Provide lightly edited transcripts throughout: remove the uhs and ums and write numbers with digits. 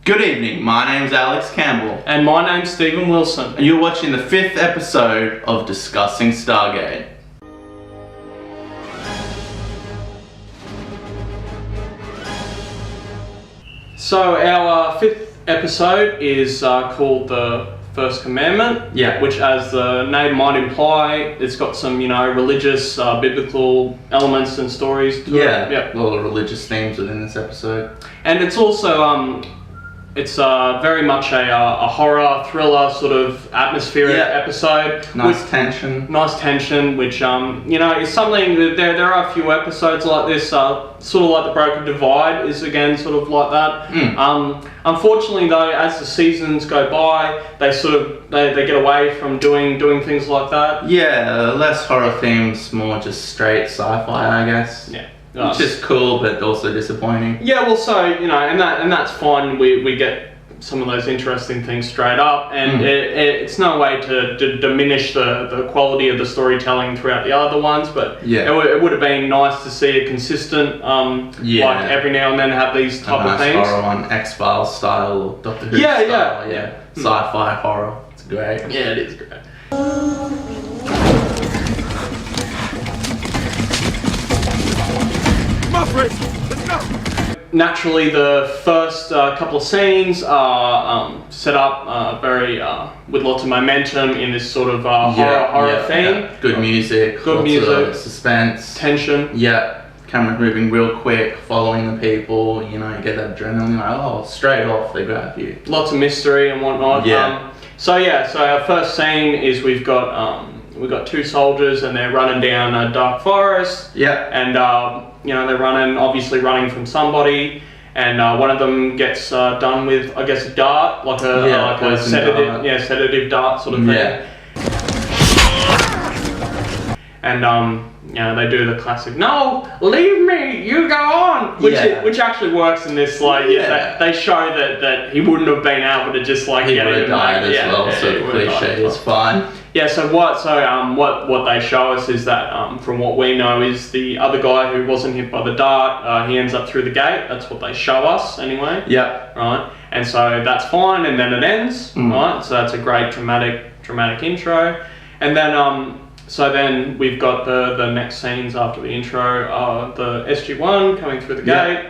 Good evening, my name's Alex Campbell. And my name's Stephen Wilson. And you're watching the 5th episode of Discussing Stargate. So our 5th episode is called The First Commandment. Yeah. Which, as the name might imply, it's got some, religious, biblical elements and stories to it. Yeah, a lot of religious themes within this episode. And it's also, it's very much a horror, thriller sort of atmospheric episode. Nice tension. Nice tension, which, is something that there are a few episodes like this, sort of like The Broken Divide is again sort of like that. Unfortunately though, as the seasons go by, they they get away from doing things like that. Yeah, less horror themes, more just straight sci-fi, I guess. Yeah. Which is cool, but also disappointing. Yeah, well, so, and that's fine. We get some of those interesting things straight up, and it's no way to diminish the quality of the storytelling throughout the other ones, but it would have been nice to see a consistent, like every now and then have these type of things. Horror one, X-Files style, or Doctor Who style, sci-fi horror. It's great. Yeah, it is great. Let's go! Naturally, the first couple of scenes are set up very with lots of momentum in this sort of horror theme. Yeah. Good music, good music, suspense, tension. Yeah, camera moving real quick, following the people. You get that adrenaline. Like, straight off they grab you. Lots of mystery and whatnot. Yeah. So our first scene is we've got two soldiers and they're running down a dark forest. Yeah. And they're obviously running from somebody, and one of them gets done with, I guess, a dart, like a sedative dart sort of thing. Yeah. And they do the classic, "No, leave me, you go on," which actually works in this. They show that he wouldn't have been able to just he would have died as well. So the cliche is fine. Yeah. So what they show us is that from what we know is the other guy who wasn't hit by the dart, he ends up through the gate. That's what they show us anyway. Yeah. Right. And so that's fine, and then it ends. Right. So that's a great dramatic intro, and then So then we've got the next scenes after the intro, the SG-1 coming through the gate.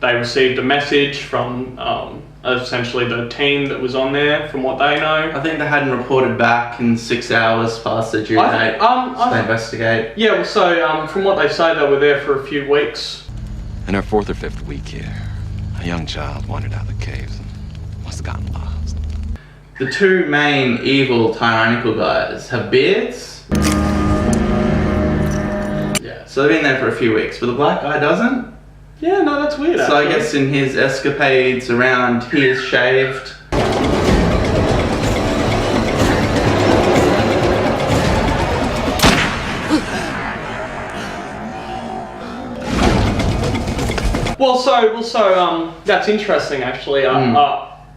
They received a message from essentially the team that was on there, from what they know. I think they hadn't reported back in 6 hours past the due date. They investigate. Yeah, well, so from what they say, they were there for a few weeks. In our 4th or 5th week here, a young child wandered out of the caves and must have gotten lost. The two main evil tyrannical guys have beards. Yeah, so they've been there for a few weeks, but the black guy doesn't. Yeah, no, that's weird. So I guess in his escapades around, he is shaved. Well, so that's interesting actually.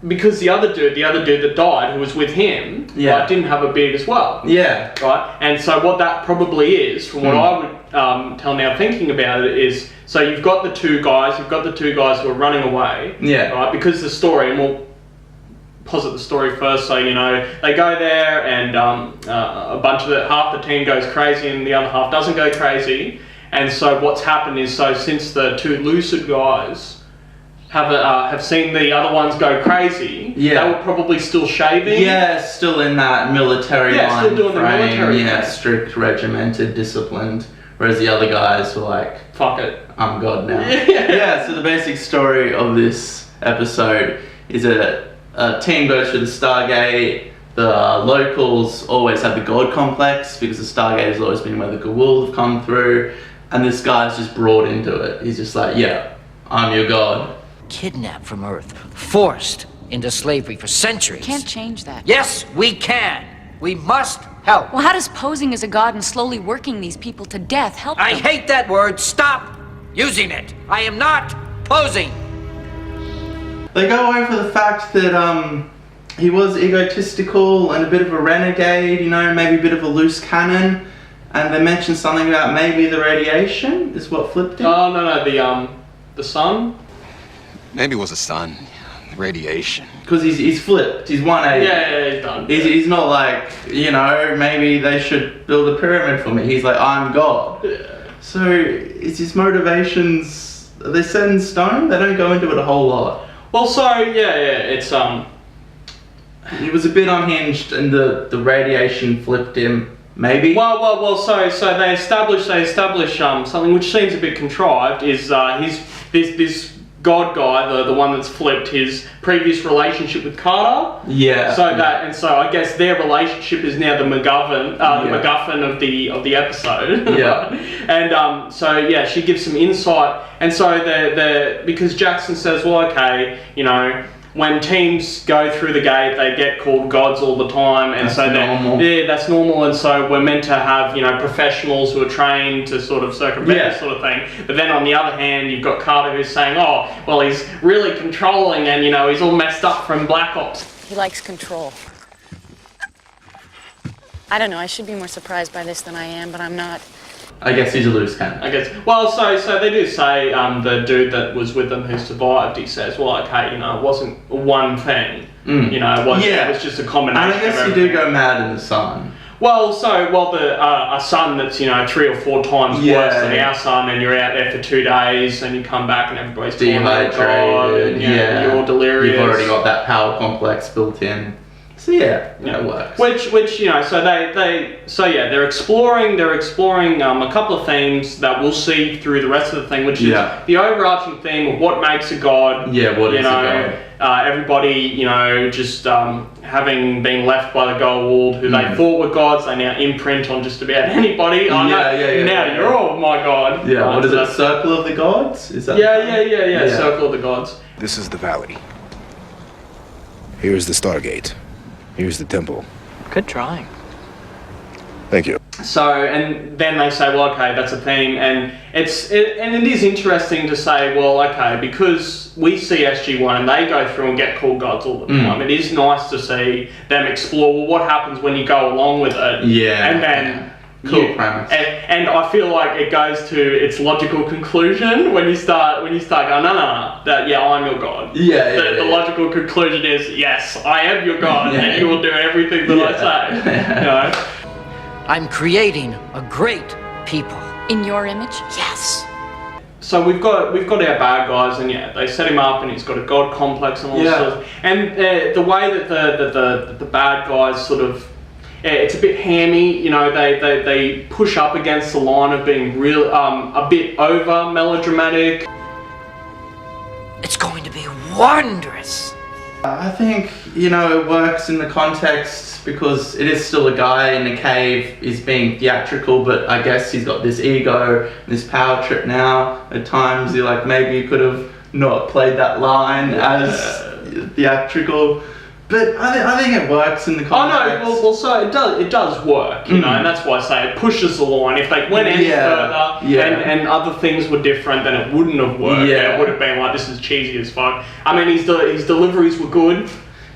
Because the other dude that died, who was with him, didn't have a beard as well. Yeah. Right? And so what that probably is, from what I would tell now thinking about it, is, so you've got the two guys who are running away. Yeah. Right? Because the story, and we'll posit the story first, so, they go there and half the team goes crazy and the other half doesn't go crazy. And so what's happened is, since the two lucid guys have seen the other ones go crazy, they were probably still shaving. Yeah, still in that military line still doing frame. The military thing. Strict, regimented, disciplined. Whereas the other guys were like, fuck it, I'm God now. Yeah, so the basic story of this episode is a team goes through the Stargate. The locals always have the God complex because the Stargate has always been where the Goa'uld have come through. And this guy's just brought into it. He's just like, yeah, I'm your God. Kidnapped from Earth, forced into slavery for centuries. Can't change that. Yes, we can. We must help. Well, how does posing as a god and slowly working these people to death help them? I hate that word. Stop using it. I am not posing. They go over the fact that he was egotistical and a bit of a renegade, maybe a bit of a loose cannon. And they mentioned something about maybe the radiation is what flipped him. Oh, no, the sun? Maybe it was the sun, radiation. Because he's flipped. He's 180. Yeah, he's done. He's not like, you know, maybe they should build a pyramid for me. He's like, I'm God. Yeah. So is his motivations, are they set in stone? They don't go into it a whole lot. Well, so it's He was a bit unhinged, and the radiation flipped him. Maybe. Well. So they establish something which seems a bit contrived. Is this God guy, the one that's flipped, his previous relationship with Carter? Yeah. So I guess their relationship is now the MacGuffin, of the episode. Yeah. And she gives some insight, and so the because Jackson says, well, okay, you know, when teams go through the gate, they get called gods all the time, and that's normal. Yeah, that's normal, and so we're meant to have, you know, professionals who are trained to sort of circumvent this sort of thing. But then on the other hand, you've got Carter who's saying, oh, well, he's really controlling, and you know, he's all messed up from Black Ops. He likes control. I don't know, I should be more surprised by this than I am, but I'm not. I guess he's a loose cannon. I guess. Well, so they do say the dude that was with them who survived. He says, well, okay, you know, it wasn't one thing. You know, it was just a combination. And I guess you do go mad in the sun. Well, a sun that's, you know, 3 or 4 times worse than our sun, and you're out there for 2 days, and you come back and everybody's dehydrated. And, you're all delirious. You've already got that power complex built in. So it works. Which you know, so they're exploring a couple of themes that we'll see through the rest of the thing, which is the overarching theme of what makes a god. Yeah, what is a god? Everybody, you know, just having been left by the Goa'uld, who they thought were gods, they now imprint on just about anybody. Now you're all my god. Yeah, what is it? Circle of the Gods? Is that? Yeah. Circle of the Gods. This is the valley. Here's the Stargate. Here's the temple. Good drawing. Thank you. So, and then they say, well, okay, that's a theme, and it is interesting to say, well, okay, because we see SG-1 and they go through and get called gods all the time, it is nice to see them explore, well, what happens when you go along with it. Yeah. And then... Cool premise. And I feel like it goes to its logical conclusion when you start going, no, that I'm your god. The logical conclusion is, yes, I am your god, and you will do everything that I say. You know? I'm creating a great people. In your image? Yes. So we've got our bad guys, and they set him up, and he's got a god complex and all this sort of, and the way that the bad guys sort of. It's a bit hammy, you know, they push up against the line of being real, a bit over melodramatic. It's going to be wondrous. I think, you know, it works in the context because it is still a guy in a cave. He's being theatrical, but I guess he's got this ego, this power trip now. At times you're like, maybe you could have not played that line as theatrical. But I think it works in the context. Oh no, well, so it does work, you know, and that's why I say it pushes the line. If they went any further and other things were different, then it wouldn't have worked. Yeah. It would have been like, this is cheesy as fuck. I mean, his deliveries were good.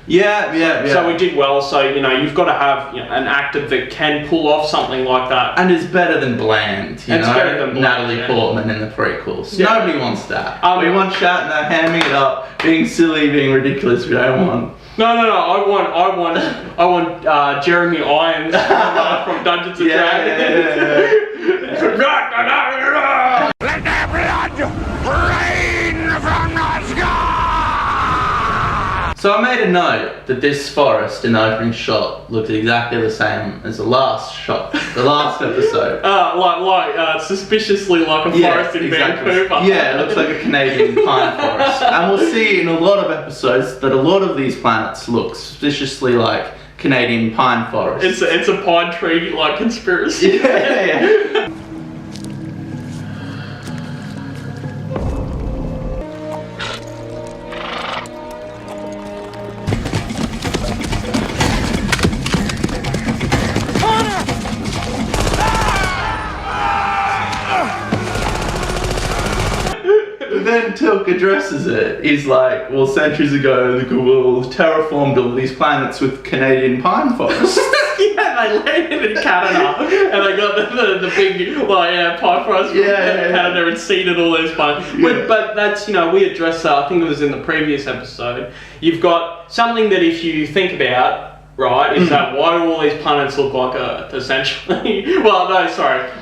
Yeah. So we did well. So, you know, you've got to have an actor that can pull off something like that. And it's better than bland, you know? It's better than bland, Natalie Portman in the prequels. Yeah. Nobody wants that. We want Shatner hamming it up, being silly, being ridiculous. We don't want... No. I want Jeremy Irons from Dungeons and Dragons. Let the blood rain from the sky! So I made a note that this forest in the opening shot looked exactly the same as the last shot, the last episode. Suspiciously like a forest in Vancouver. Yeah, it looks like a Canadian pine forest. And we'll see in a lot of episodes that a lot of these planets look suspiciously like Canadian pine forests. It's a pine tree like conspiracy. Yeah. Then Tilk addresses it. He's like, well, centuries ago, the Goa'uld terraformed all these planets with Canadian pine forests. Yeah, they landed in Canada, and they got the big, pine forest from Canada and seeded all those pines. Yeah. But that's, we addressed that, I think it was in the previous episode. You've got something that if you think about, right, is that why do all these planets look like Earth, essentially? Why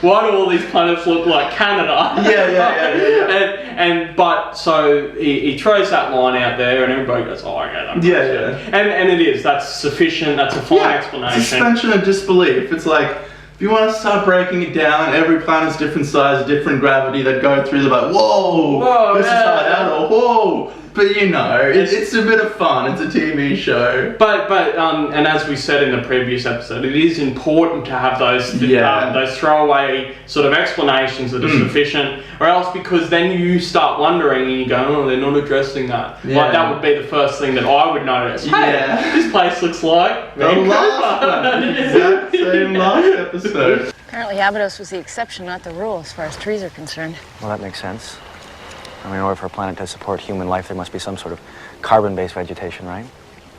do all these planets look like Canada? Yeah. But so he throws that line out there, and everybody goes, oh, okay, that makes sense. And it is, that's sufficient, that's a fine explanation. Suspension of disbelief. It's like, if you want to start breaking it down, every planet's different size, different gravity, that go through, they're like, whoa this is hard out, or whoa. But it's a bit of fun. It's a TV show. But and as we said in the previous episode, it is important to have those throwaway sort of explanations that are sufficient, or else because then you start wondering and you go, oh, they're not addressing that. Yeah. Like that would be the first thing that I would notice. Hey, this place looks like the last one. Exact same last episode. Apparently Abydos was the exception, not the rule, as far as trees are concerned. Well, that makes sense. I mean, in order for a planet to support human life, there must be some sort of carbon-based vegetation, right?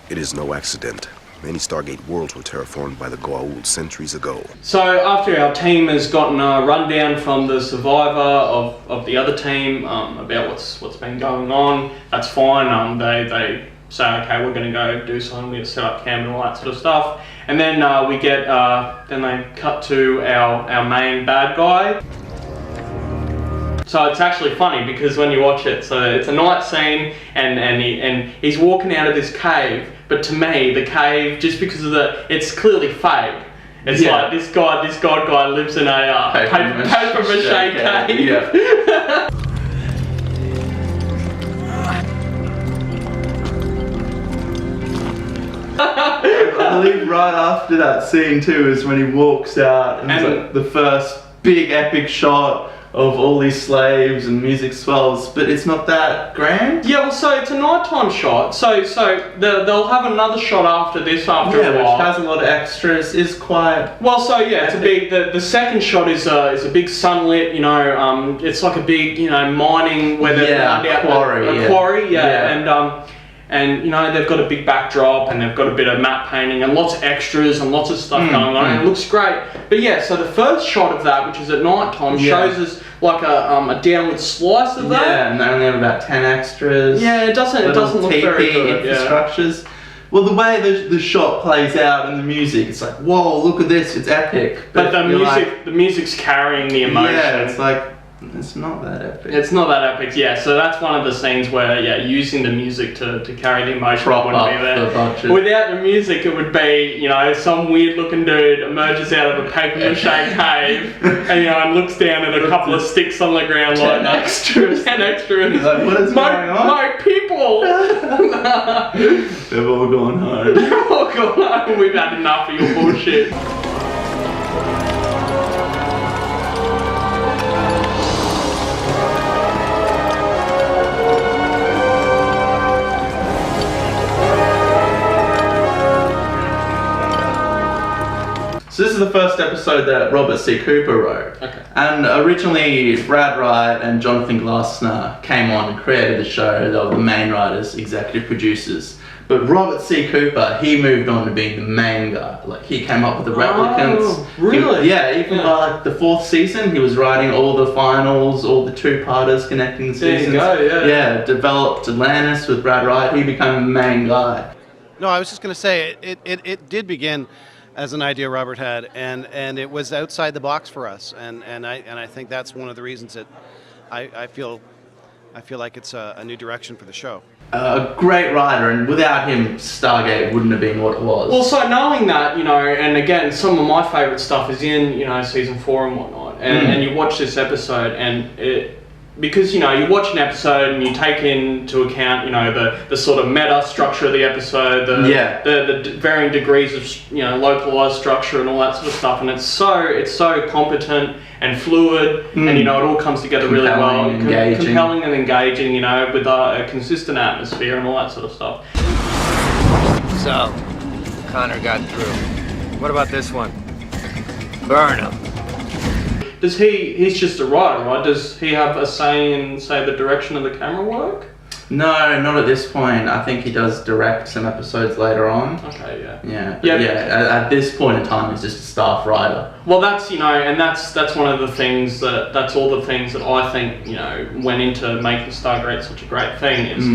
It is no accident. Many Stargate worlds were terraformed by the Goa'uld centuries ago. So after our team has gotten a rundown from the survivor of the other team about what's been going on, that's fine. They say, okay, we're going to go do something, we're going to set up camp and all that sort of stuff. And then we get, then they cut to our main bad guy. So it's actually funny because when you watch it, so it's a night scene and he's walking out of this cave, but to me the cave, just because of it's clearly fake. It's like this god guy lives in a paper mache cave. Yeah. I believe right after that scene too is when he walks out and it's like the first big epic shot of all these slaves and music swells, but it's not that grand. Yeah, well, so it's a nighttime shot. So they'll have another shot after this a while. Which has a lot of extras. Is quite well. So it's a big. The second shot is a big sunlit. It's like a big mining where they're quarry. And they've got a big backdrop and they've got a bit of matte painting and lots of extras and lots of stuff going on. And it looks great. But so the first shot of that, which is at night time, shows us like a downward slice of that. Yeah, and they only have about 10 extras. Yeah, it doesn't look very good. Infrastructures. Well, the way the shot plays out and the music, it's like, whoa, look at this, it's epic. But the music's carrying the emotion. Yeah, it's like, it's not that epic. It's not that epic, so that's one of the scenes where, using the music to carry the emotion wouldn't be there. Without the music, it would be, some weird looking dude emerges out of a paper mache cave and looks down at a couple of sticks on the ground like 10 extras. He's like, what is going on? My people! They've all gone home. They've all gone home. We've had enough of your bullshit. So this is the first episode that Robert C. Cooper wrote. Okay. And originally Brad Wright and Jonathan Glassner came on and created the show. They were the main writers, executive producers. But Robert C. Cooper, he moved on to being the main guy. Like, he came up with the replicants. Oh, really? Even by the 4th season, he was writing all the finals, all the 2-parters connecting the seasons. There you go, Yeah, developed Atlantis with Brad Wright. He became the main guy. No, I was just going to say, it did begin as an idea Robert had, and it was outside the box for us, and I think that's one of the reasons that I feel like it's a new direction for the show. A great writer, and without him, Stargate wouldn't have been what it was. Well, so knowing that, and again, some of my favourite stuff is in, season 4 and whatnot, and you watch this episode, and because, you watch an episode and you take into account, the sort of meta structure of the episode, the varying degrees of, localized structure and all that sort of stuff, and it's so competent and fluid, and, it all comes together really well. Compelling and engaging, with a consistent atmosphere and all that sort of stuff. So, Connor got through. What about this one? Burn him. he's just a writer, right? Does he have a say in, say, the direction of the camera work? No, not at this point. I think he does direct some episodes later on. Okay, yeah. Yeah. At this point in time, he's just a staff writer. Well, that's, you know, and that's one of the things that's all the things that I think, you know, went into making Stargate such a great thing is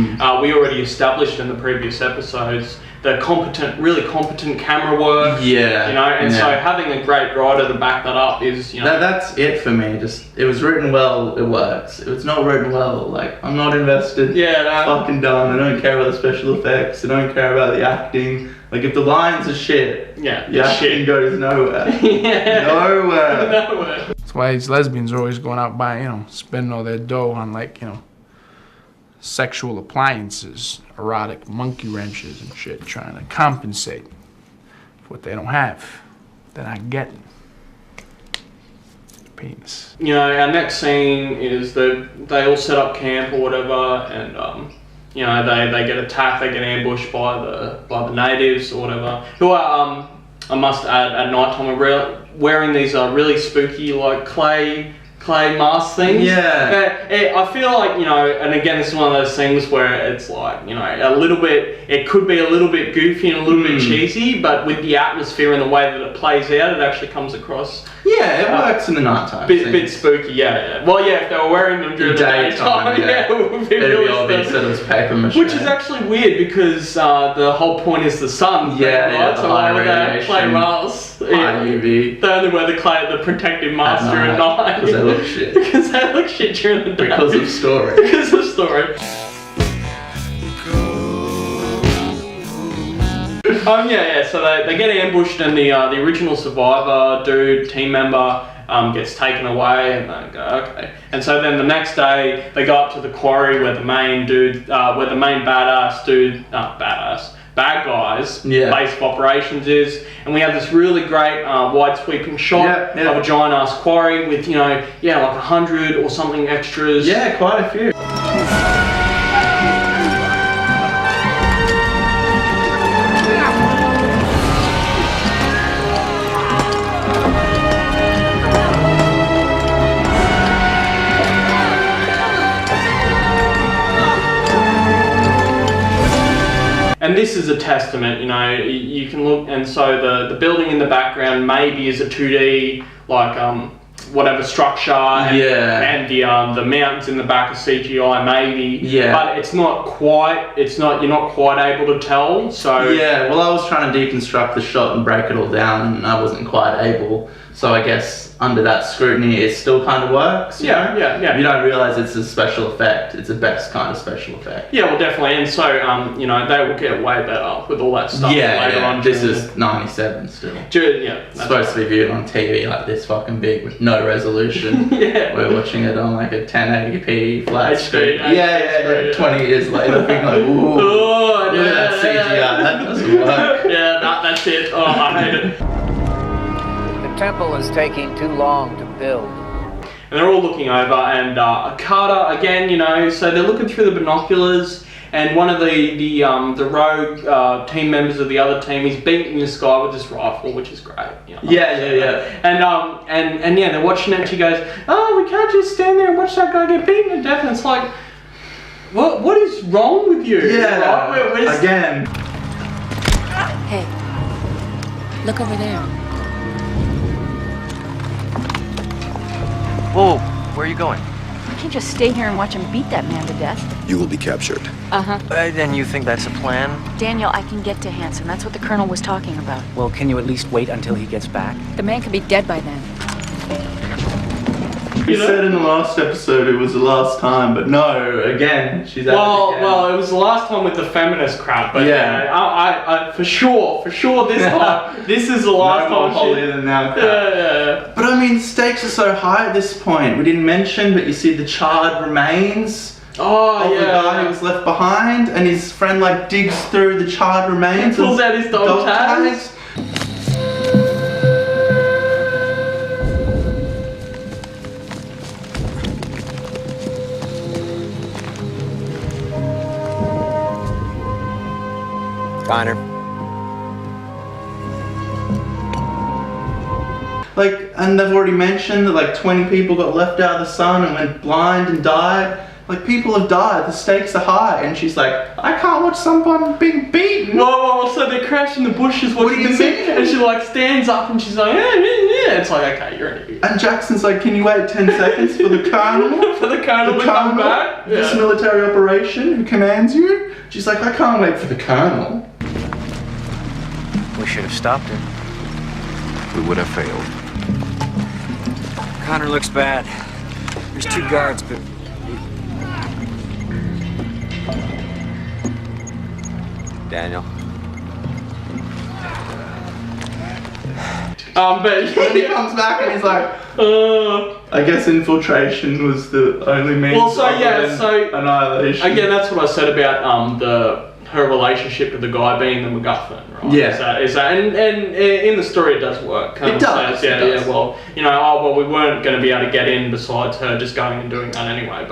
we already established in the previous episodes the really competent camera work. Yeah. You know, and so having a great writer to back that up is, you know. That's it for me. Just, it was written well, it works. If it's not written well, like, I'm not invested. Yeah, no. Fucking done. I don't care about the special effects. I don't care about the acting. Like, if the lines are shit, the acting goes nowhere. Nowhere. Nowhere. That's why these lesbians are always going out buying, you know, spending all their dough on, like, you know, sexual appliances, erotic monkey wrenches and shit, trying to compensate for what they don't have. They're not getting. Penis. You know, our next scene is that they all set up camp or whatever, and you know, they get attacked, they get ambushed by the natives or whatever, who are I must add, at night time are wearing these really spooky, like clay mask things. Yeah. I feel like, you know, and again, this is one of those things where it's like, you know, it could be a little bit goofy and a little bit cheesy, but with the atmosphere and the way that it plays out, it actually comes across. Yeah, it works in the nighttime. Bit spooky, yeah. Well, yeah, if they were wearing them during the daytime, it would be really paper mache. Which is actually weird because the whole point is the sun. Yeah, so why would they play masks? High UV. They only wear the protective mask during night. Because they look shit. Because they look shit during the day. Because of story. Because of story. So they get ambushed and the original survivor dude, team member, gets taken away, and they go, okay. And so then the next day they go up to the quarry where the main bad guys base of operations is, and we have this really great wide sweeping shot of a giant ass quarry with, you know, like 100 or something extras. Yeah, quite a few. And this is a testament, you know, you can look, and so the building in the background maybe is a 2D, like, whatever structure, and the mountains in the back are CGI maybe, but you're not quite able to tell, so. Yeah, well, I was trying to deconstruct the shot and break it all down, and I wasn't quite able, so I guess under that scrutiny it still kind of works. Yeah. You don't realise it's a special effect, it's the best kind of special effect. Yeah, well, definitely, and so, you know, they will get way better with all that stuff later on. This is 97 still. It's supposed to be viewed on TV like this fucking big with no resolution. We're watching it on like a 1080p flat screen. 20 years later, being like, ooh, that's CGI, that doesn't work. That's it. Oh, I hate it. The temple is taking too long to build. And they're all looking over, and Carter, again, you know, so they're looking through the binoculars, and one of the rogue team members of the other team, he's beating this guy with this rifle, which is great. You know, And they're watching it, and she goes, oh, we can't just stand there and watch that guy get beaten to death. And it's like, what is wrong with you? Right? Again. Hey, look over there. Whoa, where are you going? I can't just stay here and watch him beat that man to death. You will be captured. Then you think that's a plan? Daniel, I can get to Hanson. That's what the Colonel was talking about. Well, can you at least wait until he gets back? The man could be dead by then. You said in the last episode it was the last time, but no, again, she's out again. Well, it was the last time with the feminist crap, but I for sure this time, this is the last no time. Holier than now crap. But I mean, stakes are so high at this point. We didn't mention, but you see the charred remains of the guy who was left behind, and his friend like digs through the charred remains. He pulls out his dog tags. Connor. Like, and they've already mentioned that like 20 people got left out of the sun and went blind and died. Like, people have died, the stakes are high. And she's like, I can't watch someone being beaten. Whoa, so they're crashing the bushes watching the scene, and she like stands up and she's like, yeah. It's like, okay, you're an idiot. And Jackson's like, can you wait 10 seconds for the colonel? For the colonel to come back? This military operation who commands you? She's like, I can't wait for the colonel. We should have stopped her. We would have failed. Connor looks bad. There's 2 guards, but... Daniel. But he comes back and he's like, I guess infiltration was the only means. Well, so yeah, so annihilation. again, that's what I said about her relationship with the guy being the MacGuffin, right? Yeah. Is that and in the story it does work. It does. Yeah. Well, you know, we weren't going to be able to get in besides her just going and doing that anyway.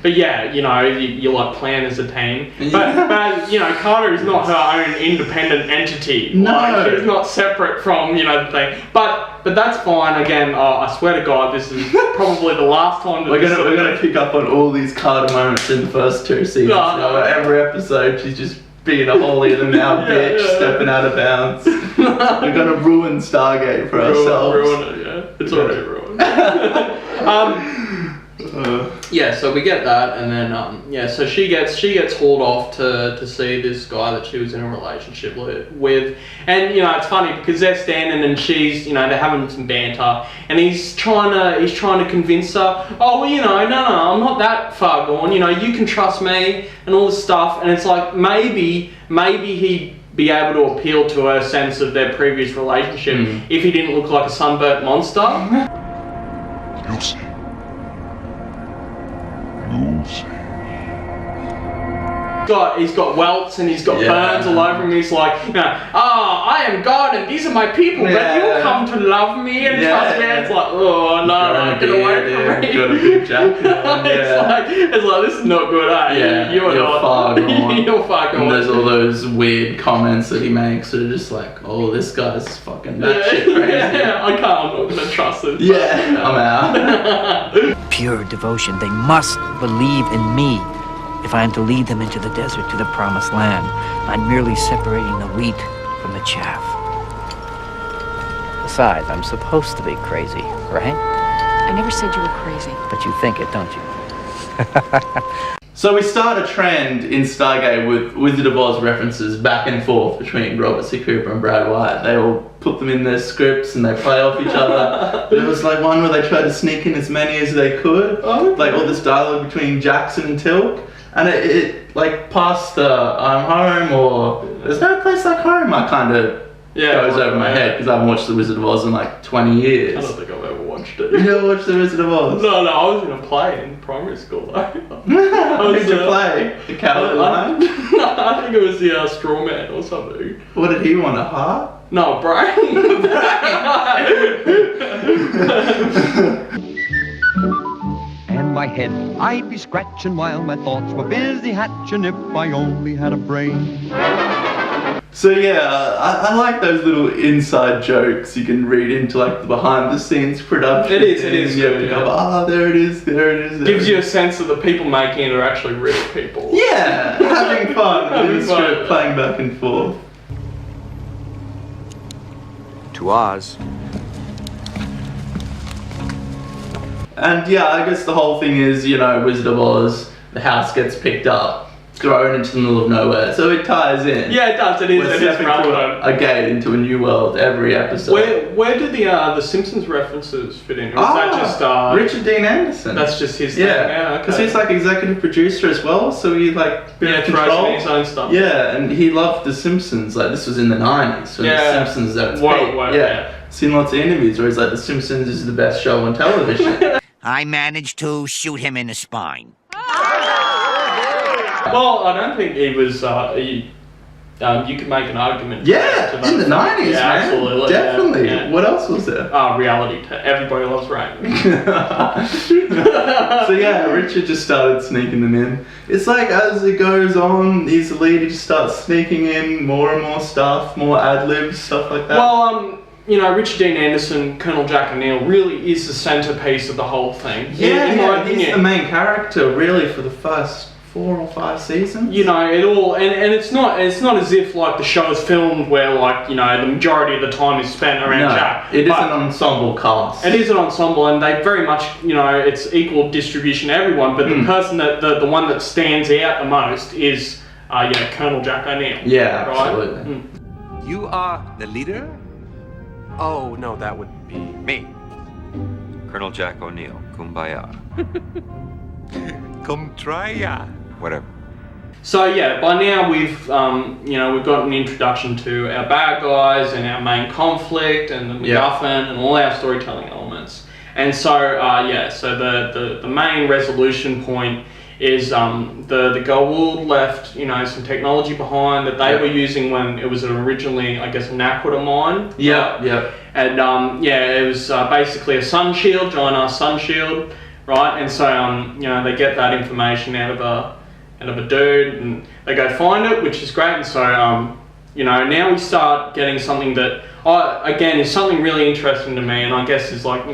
But yeah, you know, you like plan as a team. But you know, Carter is not her own independent entity. No. Like, she's not separate from, you know, the thing. But that's fine. Again, I swear to God, this is probably the last time that we're gonna pick up on all these Carter moments in the first 2 seasons. No. Every episode, she's just being a holier than thou bitch, stepping out of bounds. We're gonna ruin Stargate for ourselves. Ruin it, yeah. It's already ruined. Yeah, so we get that, and then so she gets hauled off to see this guy that she was in a relationship with, and you know, it's funny because they're standing and she's, you know, they're having some banter, and he's trying to convince her, oh well, you know, no, I'm not that far gone, you know, you can trust me and all this stuff, and it's like maybe he'd be able to appeal to her sense of their previous relationship if he didn't look like a sunburnt monster. You'll see. He's got welts and he's got burns all over him. He's like, you know, I am God and these are my people, but you'll come to love me and trust me. It's like, oh no, get away from me. Got a big jacket on, it's like this is not good, eh? Yeah, you're not. Far gone. You're far gone. And there's all those weird comments that he makes that are just like, oh, this guy's fucking batshit crazy. Yeah, I'm not gonna trust this. Yeah, I'm out. Pure devotion. They must believe in me. If I am to lead them into the desert to the promised land, I'm merely separating the wheat from the chaff. Besides, I'm supposed to be crazy, right? I never said you were crazy. But you think it, don't you? So we start a trend in Stargate with Wizard of Oz references back and forth between Robert C. Cooper and Brad White. They all put them in their scripts and they play off each other. There was like one where they tried to sneak in as many as they could. Like all this dialogue between Jackson and Tilk. And it like past I'm Home or There's No Place Like Home, I kind of goes over my head because I haven't watched The Wizard of Oz in like 20 years. I don't think I've ever watched it. You never watched The Wizard of Oz? No, I was in a play in primary school though. Who'd you play? The Cowardly Lion? No, I think it was the Straw Man or something. What did he want, a heart? No, brain. And my head I'd be scratching while my thoughts were busy hatching if I only had a brain. So yeah, I like those little inside jokes you can read into like the behind the scenes production. It is good, there it is. Gives you a sense that the people making it are actually real people. Yeah, having fun with the script, playing back and forth. To Oz. And yeah, I guess the whole thing is, you know, Wizard of Oz, the house gets picked up, thrown into the middle of nowhere, so it ties in. Yeah, it does. It is. We're It is stepping relevant. through a gate into a new world every episode. Where did the Simpsons references fit in? Or is that just Richard Dean Anderson? That's just his thing. Yeah, because okay. he's like executive producer as well, so he like throws in his own stuff. Yeah, and he loved The Simpsons. Like this was in the 90s when The Simpsons at its peak. Yeah. Seen lots of interviews where he's like, The Simpsons is the best show on television. I managed to shoot him in the spine. Well, I don't think he was. You could make an argument. Yeah, to that. in the 90s, yeah, man. Absolutely. Definitely. Yeah. What else was there? Reality. Everybody loves rain. So yeah, Richard just started sneaking them in. It's like as it goes on, he's the lead, he just starts sneaking in more and more stuff, more ad-libs, stuff like that. Well, Richard Dean Anderson, Colonel Jack O'Neill, really is the centerpiece of the whole thing. In my opinion, he's the main character really for the first 4 or 5 seasons. It all, and it's not as if like the show is filmed where like the majority of the time is spent around Jack. It is an ensemble cast. It is an ensemble, and they very much it's equal distribution to everyone. But the person that the one that stands out the most is Colonel Jack O'Neill. Yeah, right? absolutely. You are the leader? Oh, no, that would be me. Colonel Jack O'Neill, kumbaya. Come try ya. Whatever. So by now we've got an introduction to our bad guys and our main conflict and the MacGuffin and all our storytelling elements. And so the main resolution point is the Goa'uld left some technology behind that they were using when it was originally, I guess, an Aquita mine. And it was basically a sun shield, giant sun shield, right? And so they get that information out of a dude, and they go find it, which is great. And so now we start getting something that again is something really interesting to me, and I guess is like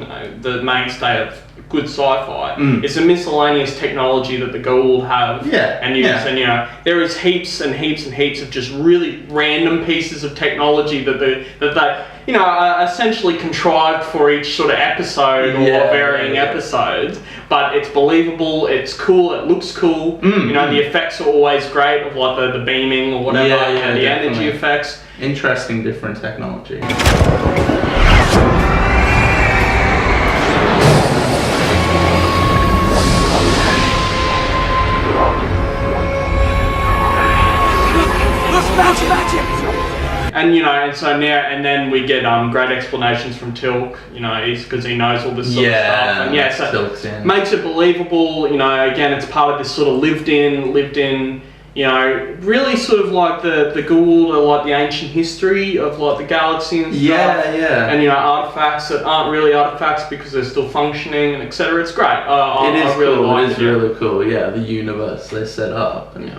the mainstay of good sci-fi. It's a miscellaneous technology that the Goa'uld have and use, and there is heaps and heaps and heaps of just really random pieces of technology that they are essentially contrived for each sort of episode or varying episodes. But it's believable, it's cool, it looks cool. The effects are always great of like the beaming or whatever, the energy effects. Interesting, different technology. And then we get great explanations from Tilk, because he knows all this sort of stuff. And makes it believable. Again, it's part of this sort of lived in, really sort of like the Goa'uld are like the ancient history of like the galaxy and stuff. And artifacts that aren't really artifacts because they're still functioning and etc. It's great. It is really cool. Yeah, the universe they set up. And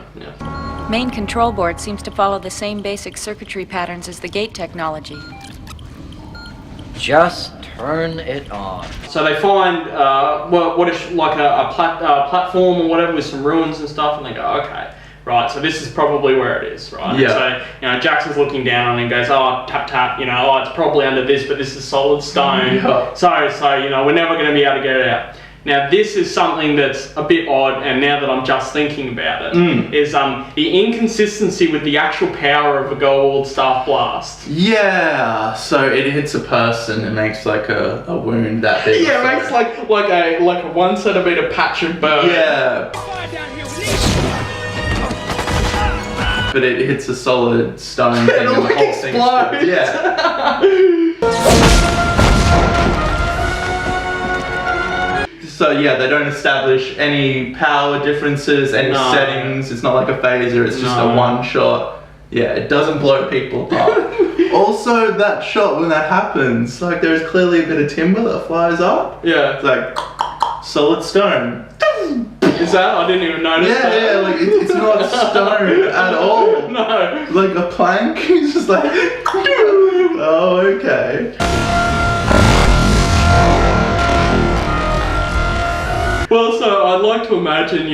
Main control board seems to follow the same basic circuitry patterns as the gate technology. Just turn it on. So they find what is like a platform or whatever with some ruins and stuff, and they go, okay, right, so this is probably where it is, right? And so Jackson's looking down on it and goes, oh, tap tap, it's probably under this, but this is solid stone. So we're never going to be able to get it out. Now this is something that's a bit odd, and now that I'm just thinking about it, is the inconsistency with the actual power of a Goa'uld staff blast. Yeah, so it hits a person, it makes like a wound that big. Yeah, it makes like a 1 centimeter patch of burn. Yeah. But it hits a solid stone thing and the whole thing explodes. So they don't establish any power differences, any settings. It's not like a phaser, it's just a one shot. Yeah, it doesn't blow people apart. Also, that shot when that happens, like there's clearly a bit of timber that flies up. Yeah. It's like solid stone. Is that? I didn't even notice that. Yeah, like it's not stone at all. No. Like a plank, it's just like, oh, okay. Well, so I'd like to imagine,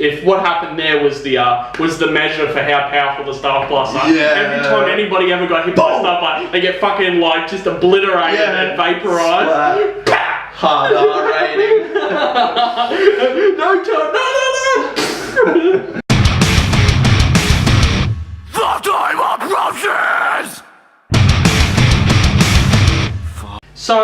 if what happened there was the measure for how powerful the staff blasts are. Every time anybody ever got hit by a staff blast, they get fucking like just obliterated and vaporized. Hard R rating. No. The time approaches! So,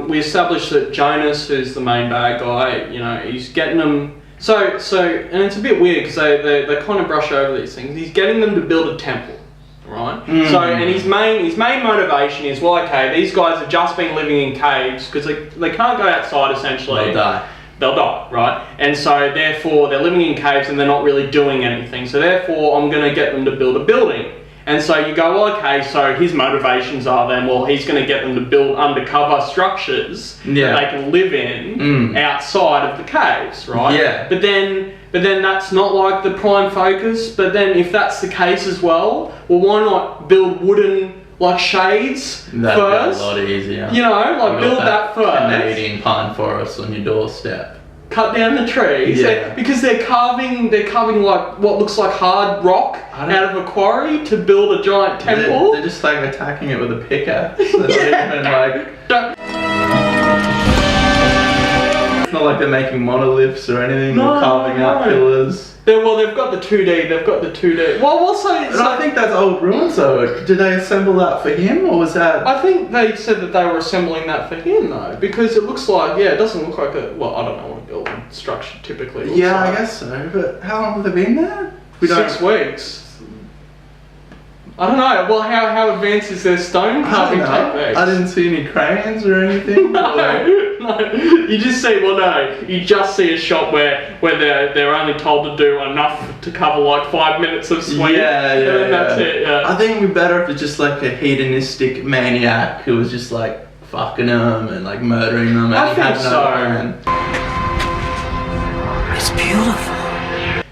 we established that Jonas, who's the main bad guy, he's getting them. So, and it's a bit weird because they kind of brush over these things. He's getting them to build a temple, right? So, and his main motivation is, well, okay, these guys have just been living in caves because they can't go outside essentially. They'll die, right? And so, therefore, they're living in caves and they're not really doing anything. So, therefore, I'm going to get them to build a building. And so you go, well, okay, so his motivations are then, well, he's going to get them to build undercover structures that they can live in outside of the caves, right? Yeah. But then that's not like the prime focus. But then if that's the case as well, why not build wooden like shades That'd first. be a lot easier. You know, like build that first. Canadian pine forest on your doorstep. Cut down the trees. Yeah. Because they're carving like what looks like hard rock out of a quarry to build a giant temple. They're just like attacking it with a pickaxe. They're not even like. It's not like they're making monoliths or anything. They're carving out pillars. They've got the 2D. They've got the 2D. Well, also, I think that's old ruins though. Did they assemble that for him, or was that? I think they said that they were assembling that for him though, because it looks like it doesn't look like a. Well, I don't know what a building structure typically looks like. I guess so. But how long have they been there? 6 weeks. I don't know. Well, how advanced is their stone carving techniques? I didn't see any cranes or anything. No. You just see. Well, no. You just see a shot where they're only told to do enough to cover like 5 minutes of swing. Yeah. And that's it. Yeah. I think it'd be better if it's just like a hedonistic maniac who was just like fucking them and like murdering them. And I think so. It's beautiful.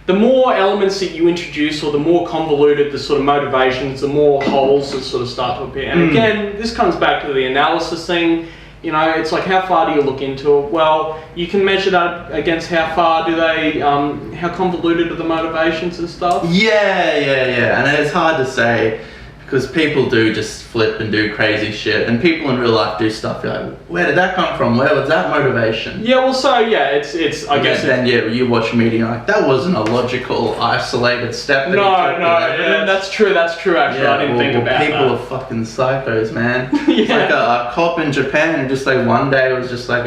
The more elements that you introduce, or the more convoluted the sort of motivations, the more holes that sort of start to appear. And again, this comes back to the analysis thing. You know, it's like, how far do you look into it? Well, you can measure that against how far do they, how convoluted are the motivations and stuff. Yeah. And it's hard to say because people do just flip and do crazy shit, and people in real life do stuff. You're like, where did that come from? Where was that motivation? Yeah, well, so yeah, it's. I guess. Then you watch media, you're like, that wasn't a logical, isolated step. That that's true. Actually, I didn't think about that. People are fucking psychos, man. It's like a cop in Japan who just like one day was just like,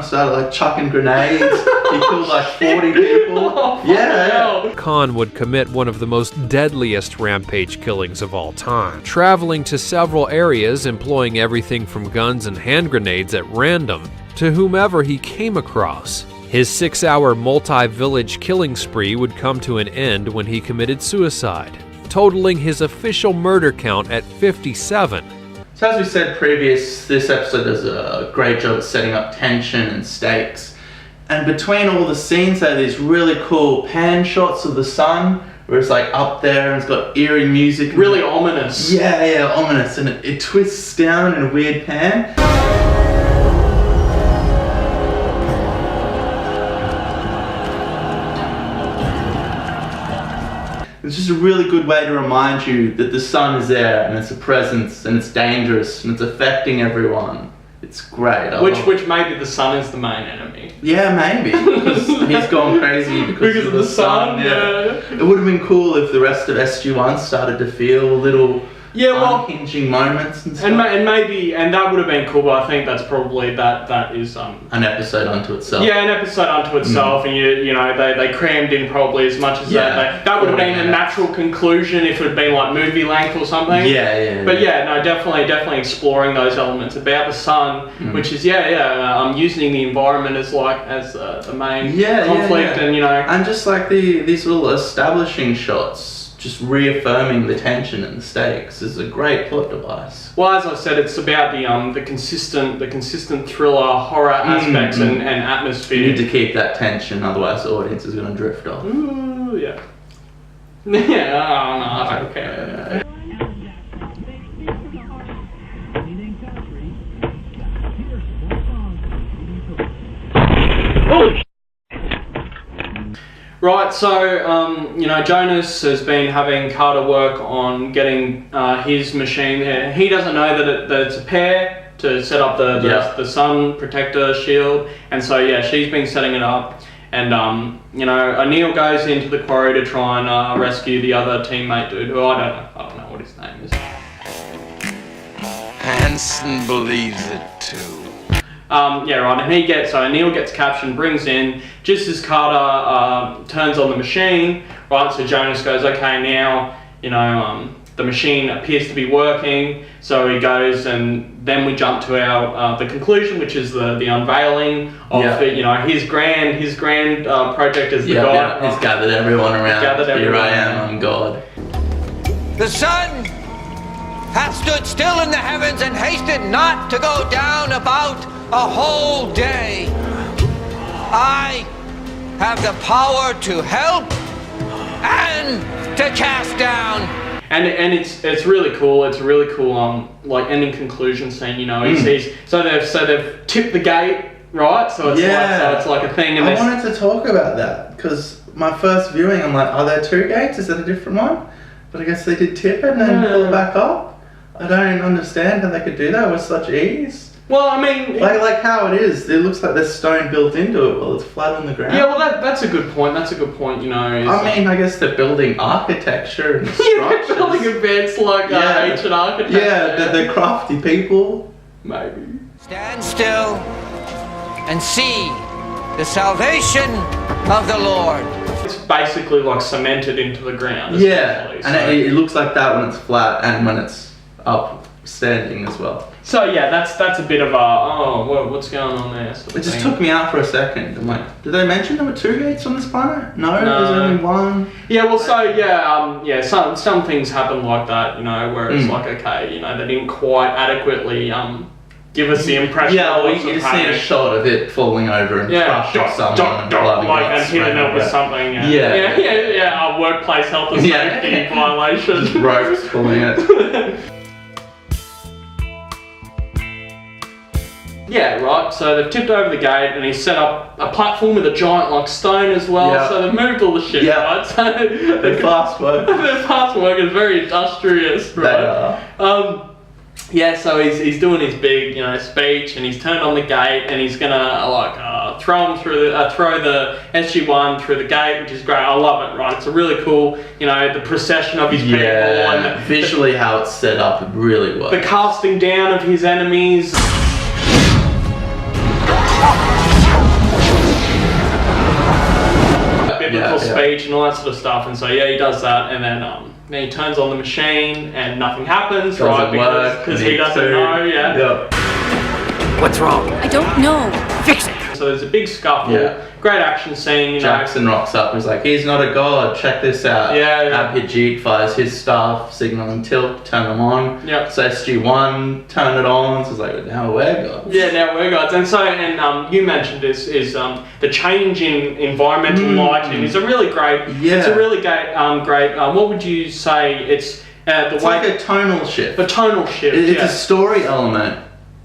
started like chucking grenades. He killed like 40 people. Khan would commit one of the most deadliest rampage killings of all time, traveling to several areas, employing everything from guns and hand grenades at random to whomever he came across. His 6-hour multi-village killing spree would come to an end when he committed suicide, totaling his official murder count at 57. So as we said previous, this episode does a great job at setting up tension and stakes. And between all the scenes, there are these really cool pan shots of the sun, where it's like up there and it's got eerie music. Really ominous. Yeah, ominous. And it twists down in a weird pan. It's just a really good way to remind you that the sun is there and it's a presence and it's dangerous and it's affecting everyone. It's great. Which maybe the sun is the main enemy. Yeah, maybe. Because he's gone crazy because of the sun. Yeah. It would have been cool if the rest of SG-1 started to feel little unhinging moments and stuff. And that would have been cool, but I think that's probably that is an episode unto itself. Yeah, an episode unto itself, and you know they crammed in probably as much as that would have been a natural conclusion if it had been like movie length or something. But definitely exploring those elements about the sun, which is using the environment as the main conflict, and and just like these little establishing shots. Just reaffirming the tension and the stakes is a great plot device. Well, as I said, it's about the consistent thriller, horror aspects and atmosphere. You need to keep that tension, otherwise the audience is going to drift off. Ooh, yeah. Yeah, okay. Right, so, Jonas has been having Carter work on getting his machine there. He doesn't know that it's a pair to set up the sun protector shield, and so, she's been setting it up. And, O'Neill goes into the quarry to try and rescue the other teammate dude, who I don't know what his name is. Hansen believes it too. And O'Neill gets captured, brings in, just as Carter turns on the machine, right, so Jonas goes, okay, now, the machine appears to be working, so he goes, and then we jump to our, the conclusion, which is the unveiling of, his grand project as the God. He's gathered everyone around, here I am, I'm God. The sun hath stood still in the heavens and hasted not to go down about a whole day. I have the power to help and to cast down. and it's really cool. It's a really cool like ending conclusion scene. You know, he sees so they've tipped the gate, right? So it's like a thing. And I wanted to talk about that because my first viewing, I'm like, are there 2 gates? Is it a different one? But I guess they did tip it and then pull it back up. I don't understand how they could do that with such ease. Well, I mean... Like how it is. It looks like there's stone built into it while it's flat on the ground. Yeah, well, that's a good point. That's a good point, you know. I mean, I guess they're building architecture and structures. Yeah, they're building events like ancient architecture. Yeah, they're crafty people. Maybe. Stand still and see the salvation of the Lord. It's basically like cemented into the ground. Yeah, and it looks like that when it's flat and when it's up standing as well. So yeah, that's a bit of a what's going on there? It just took me out for a second. I'm like, did they mention there were 2 gates on this planet? No, there's only 1. Yeah, well, so some things happen like that, you know, where it's like, okay, you know, they didn't quite adequately give us the impression. Yeah, well, you just need a shot of it falling over and crushing someone and bloody and hitting it with something. A workplace health and safety violation. Just ropes pulling it. Yeah, right, so they've tipped over the gate and he's set up a platform with a giant like stone as well, so they've moved all the shit, right? So they're fast workers. They're fast workers, very industrious, right? Yeah, so he's doing his big, you know, speech and he's turned on the gate and he's gonna throw the SG-1 through the gate, which is great. I love it, right? It's a really cool, you know, the procession of his people and visually how it's set up, it really works. The casting down of his enemies. Biblical speech and all that sort of stuff, and so he does that, and then he turns on the machine and nothing happens, right? Because he doesn't know. What's wrong? I don't know. Fix it. So there's a big scuffle. Great action scene. You Jackson rocks up and is like, he's not a god, check this out. Abhijit fires his staff, signaling tilt, turn them on. So SG-1, turn it on. So it's like, now we're gods. Yeah, now we're gods. And so, and you mentioned this, is the change in environmental lighting is a really great, it's a really great, what would you say, it's like a tonal shift. A tonal shift, It's a story element.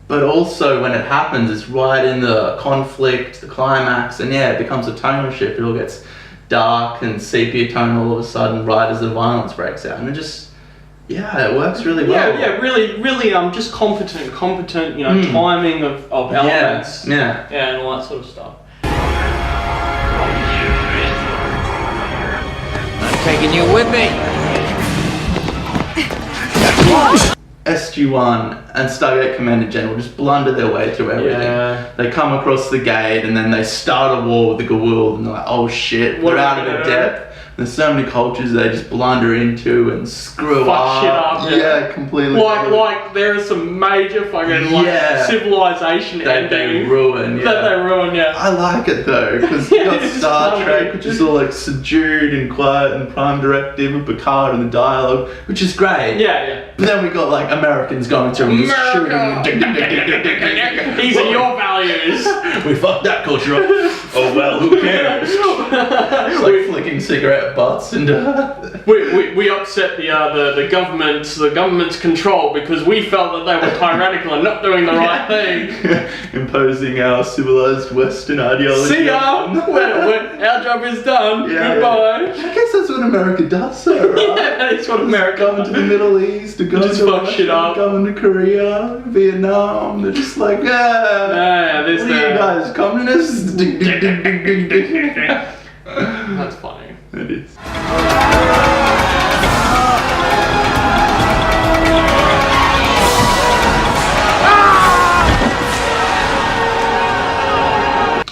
But also when it happens, it's right in the conflict, the climax, and it becomes a tonal shift. It all gets dark and sepia tone all of a sudden right as the violence breaks out. And it just, it works really well. Yeah, really, just competent, you know, timing of elements. Yeah, and all that sort of stuff. I'm taking you with me. SG-1 and Stargate Commander General just blunder their way through everything. They come across the gate and then they start a war with the Goa'uld and they're like, oh shit, we're out of their depth. There's so many cultures they just blunder into and screw up. Shit up. Completely. Like there are some major fucking civilization endings. They ruin, I like it though, because you got Star Trek, which is all like subdued and quiet and Prime Directive and Picard and the dialogue, which is great. But then we got like Americans going through and just shooting. These are your values. We fucked that culture up. Oh well, who cares? It's like flicking cigarette butts and we upset the government's control because we felt that they were tyrannical and not doing the right thing. Imposing our civilized Western ideology. See ya! Our job is done. Goodbye. I guess that's what America does, sir. Right? That is what America does. Going to the Middle East, to go to fuck shit up. Going to Korea, Vietnam. They're just like, what are you guys, communists? That's funny. It is.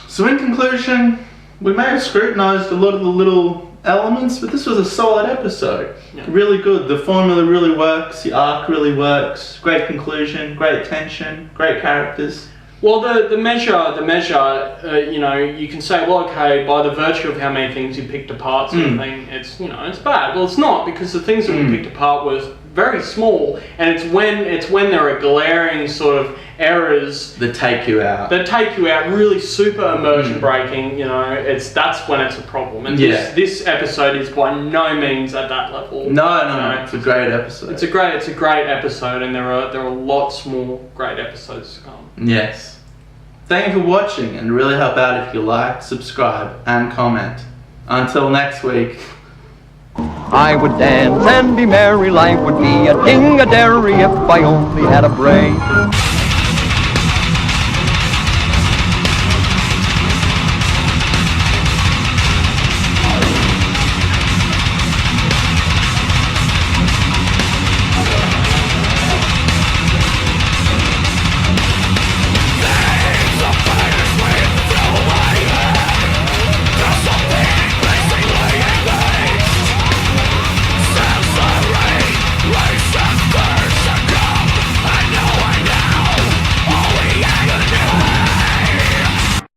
So in conclusion, we may have scrutinized a lot of the little elements, but this was a solid episode. Really good. The formula really works. The arc really works. Great conclusion. Great tension. Great characters. Well, the measure, you know, you can say, well, okay, by the virtue of how many things you picked apart, sort of thing, it's, you know, it's bad. Well, it's not, because the things that we picked apart very small, and it's when there are glaring sort of errors that take you out. Really super immersion breaking. That's when it's a problem. And this episode is by no means at that level. No, it's a great episode. It's a great episode, and there are lots more great episodes to come. Yes. Thank you for watching, and really help out if you like, subscribe, and comment. Until next week. I would dance and be merry, life would be a ding-a-dairy if I only had a brain.